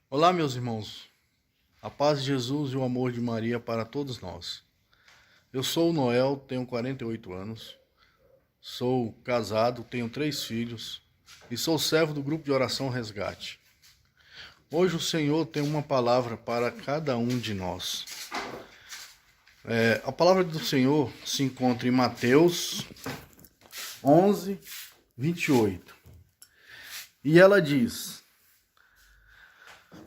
Olá, meus irmãos. A paz de Jesus e o amor de Maria para todos nós. Eu sou o Noel, tenho 48 anos, sou casado, tenho 3 filhos e sou servo do grupo de oração Resgate. Hoje o Senhor tem uma palavra para cada um de nós. A palavra do Senhor se encontra em Mateus 11, 28. E ela diz: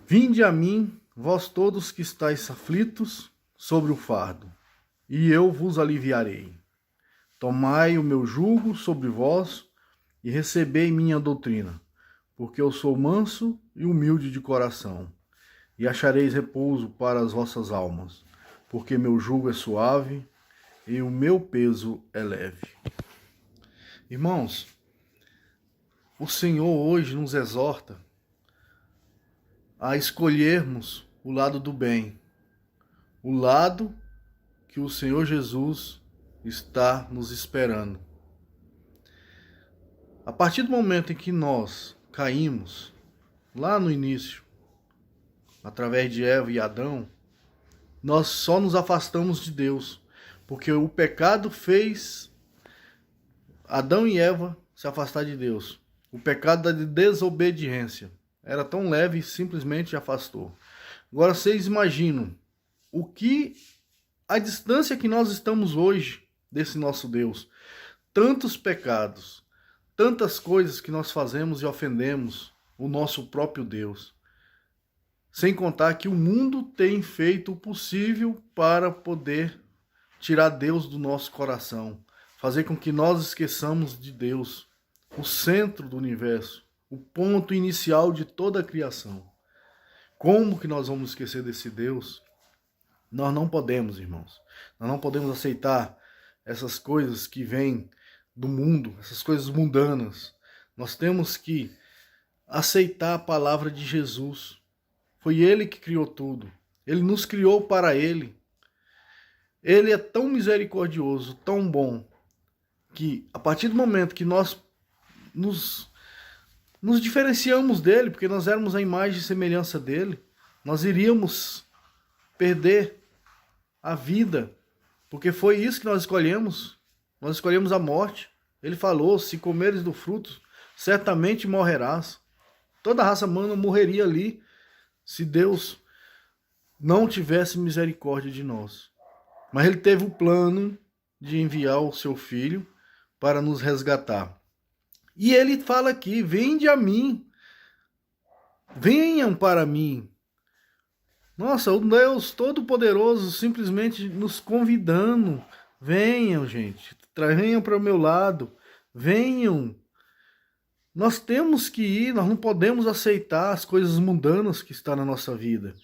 Vinde a mim, vós todos que estáis aflitos sobre o fardo, e eu vos aliviarei. Tomai o meu jugo sobre vós e recebei minha doutrina, porque eu sou manso e humilde de coração, e achareis repouso para as vossas almas, porque meu jugo é suave e o meu peso é leve. Irmãos, o Senhor hoje nos exorta a escolhermos o lado do bem, o lado que o Senhor Jesus está nos esperando. A partir do momento em que nós caímos, lá no início, através de Eva e Adão, nós só nos afastamos de Deus, porque o pecado fez Adão e Eva se afastar de Deus. O pecado da desobediência era tão leve e simplesmente afastou. Agora vocês imaginam a distância que nós estamos hoje desse nosso Deus. Tantos pecados, tantas coisas que nós fazemos e ofendemos o nosso próprio Deus. Sem contar que o mundo tem feito o possível para poder tirar Deus do nosso coração, fazer com que nós esqueçamos de Deus, o centro do universo, o ponto inicial de toda a criação. Como que nós vamos esquecer desse Deus? Nós não podemos, irmãos. Nós não podemos aceitar essas coisas que vêm do mundo, essas coisas mundanas. Nós temos que aceitar a palavra de Jesus. Foi Ele que criou tudo. Ele nos criou para Ele. Ele é tão misericordioso, tão bom, que a partir do momento que nós nos diferenciamos dele, porque nós éramos a imagem e semelhança dele, nós iríamos perder a vida, porque foi isso que nós escolhemos. Nós escolhemos a morte. Ele falou: se comeres do fruto, certamente morrerás. Toda a raça humana morreria ali, se Deus não tivesse misericórdia de nós. Mas ele teve o plano de enviar o seu filho para nos resgatar. E ele fala aqui: vinde a mim, venham para mim. Nossa, o Deus Todo-Poderoso simplesmente nos convidando. Venham, gente, venham para o meu lado, venham. Nós temos que ir, nós não podemos aceitar as coisas mundanas que estão na nossa vida.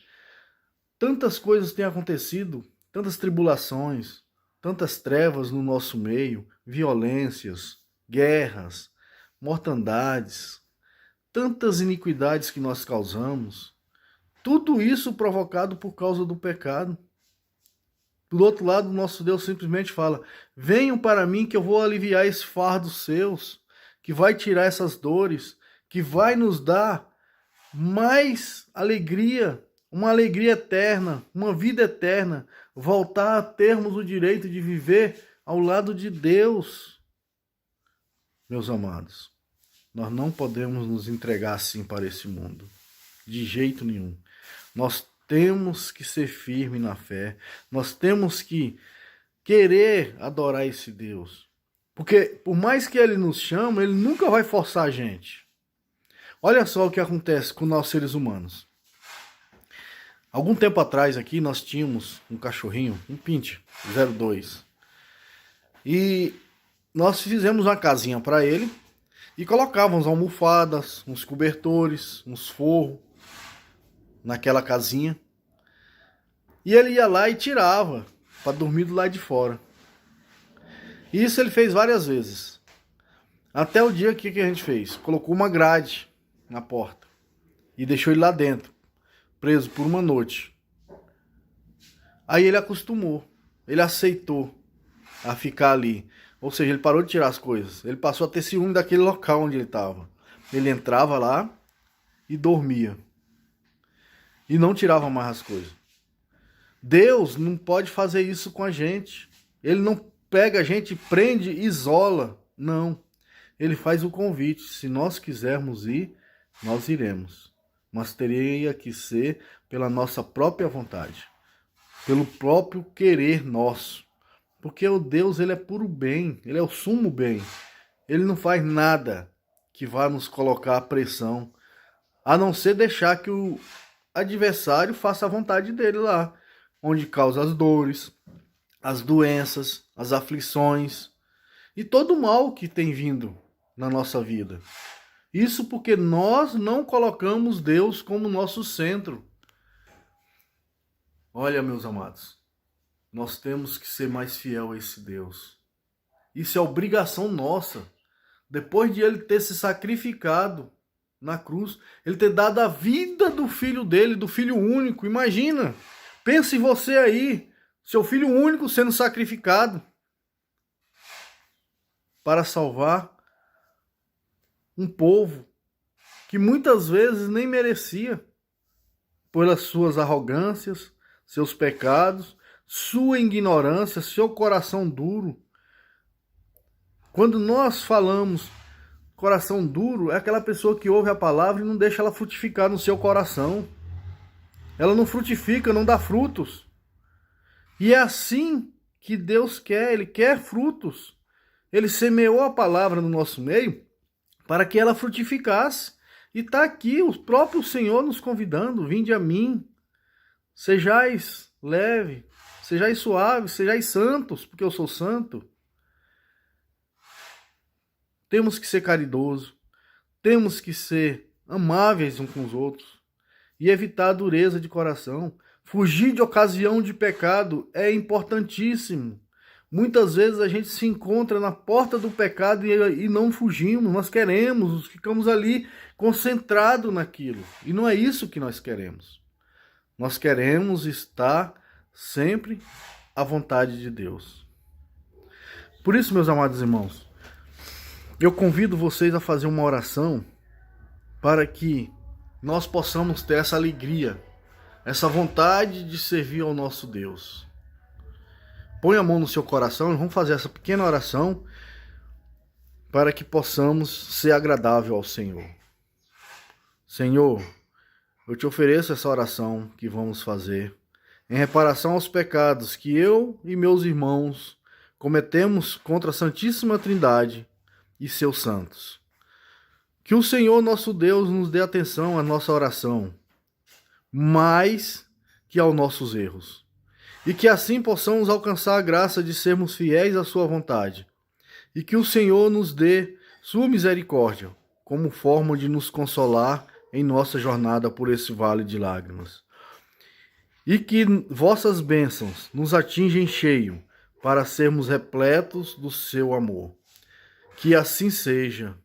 Tantas coisas têm acontecido, tantas tribulações, tantas trevas no nosso meio, violências, guerras, mortandades, tantas iniquidades que nós causamos, tudo isso provocado por causa do pecado. Do outro lado, nosso Deus simplesmente fala: venham para mim que eu vou aliviar esse fardo seus, que vai tirar essas dores, que vai nos dar mais alegria, uma alegria eterna, uma vida eterna, voltar a termos o direito de viver ao lado de Deus. Meus amados, nós não podemos nos entregar assim para esse mundo, de jeito nenhum. Nós temos que ser firmes na fé, nós temos que querer adorar esse Deus. Porque por mais que Ele nos chame, Ele nunca vai forçar a gente. Olha só o que acontece com nós seres humanos. Algum tempo atrás aqui nós tínhamos um cachorrinho, um Pincher 02. E nós fizemos uma casinha para ele e colocávamos almofadas, uns cobertores, uns forros naquela casinha. E ele ia lá e tirava para dormir do lado de fora. E isso ele fez várias vezes. Até o dia que a gente fez? Colocou uma grade na porta e deixou ele lá dentro, preso por uma noite. Aí ele acostumou, ele aceitou a ficar ali. Ou seja, ele parou de tirar as coisas. Ele passou a ter ciúme daquele local onde ele estava. Ele entrava lá e dormia. e não tirava mais as coisas. Deus não pode fazer isso com a gente. Ele não pega a gente, prende, isola. Não. Ele faz o convite. Se nós quisermos ir, nós iremos. Mas teria que ser pela nossa própria vontade. Pelo próprio querer nosso. Porque o Deus, ele é puro bem. Ele é o sumo bem. Ele não faz nada que vá nos colocar pressão. A não ser deixar que o adversário faça a vontade dele lá. Onde causa as dores, as doenças, as aflições e todo o mal que tem vindo na nossa vida. Isso porque nós não colocamos Deus como nosso centro. Olha, meus amados, nós temos que ser mais fiel a esse Deus. Isso é obrigação nossa. Depois de ele ter se sacrificado na cruz, ele ter dado a vida do filho dele, do filho único. Imagina, pense você aí, seu filho único sendo sacrificado para salvar um povo que muitas vezes nem merecia, pelas suas arrogâncias, seus pecados, sua ignorância, seu coração duro. Quando nós falamos coração duro, é aquela pessoa que ouve a palavra e não deixa ela frutificar no seu coração. Ela não frutifica, não dá frutos. E é assim que Deus quer, Ele quer frutos. Ele semeou a palavra no nosso meio para que ela frutificasse. E está aqui o próprio Senhor nos convidando: vinde a mim, sejais leve, sejais suaves, sejais santos, porque eu sou santo. Temos que ser caridosos, temos que ser amáveis uns com os outros e evitar a dureza de coração. Fugir de ocasião de pecado é importantíssimo. Muitas vezes a gente se encontra na porta do pecado e não fugimos, nós queremos, ficamos ali concentrados naquilo. E não é isso que nós queremos. Nós queremos estar sempre à vontade de Deus. Por isso, meus amados irmãos, eu convido vocês a fazer uma oração para que nós possamos ter essa alegria, essa vontade de servir ao nosso Deus. Põe a mão no seu coração e vamos fazer essa pequena oração para que possamos ser agradável ao Senhor. Senhor, eu te ofereço essa oração que vamos fazer em reparação aos pecados que eu e meus irmãos cometemos contra a Santíssima Trindade e seus santos. Que o Senhor nosso Deus nos dê atenção à nossa oração, mais que aos nossos erros. E que assim possamos alcançar a graça de sermos fiéis à sua vontade. E que o Senhor nos dê sua misericórdia, como forma de nos consolar em nossa jornada por esse vale de lágrimas. E que vossas bênçãos nos atinjam em cheio, para sermos repletos do seu amor. Que assim seja.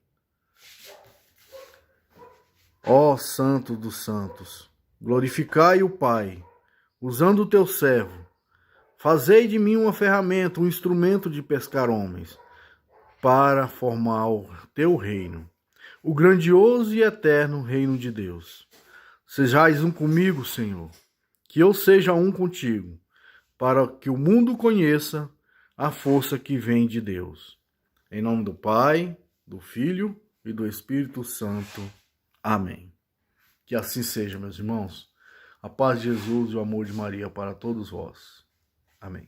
Ó Santo dos Santos, glorificai o Pai, usando o teu servo. Fazei de mim uma ferramenta, um instrumento de pescar homens, para formar o teu reino, o grandioso e eterno reino de Deus. Sejais um comigo, Senhor, que eu seja um contigo, para que o mundo conheça a força que vem de Deus. Em nome do Pai, do Filho e do Espírito Santo. Amém. Que assim seja, meus irmãos. A paz de Jesus e o amor de Maria para todos vós. Amém.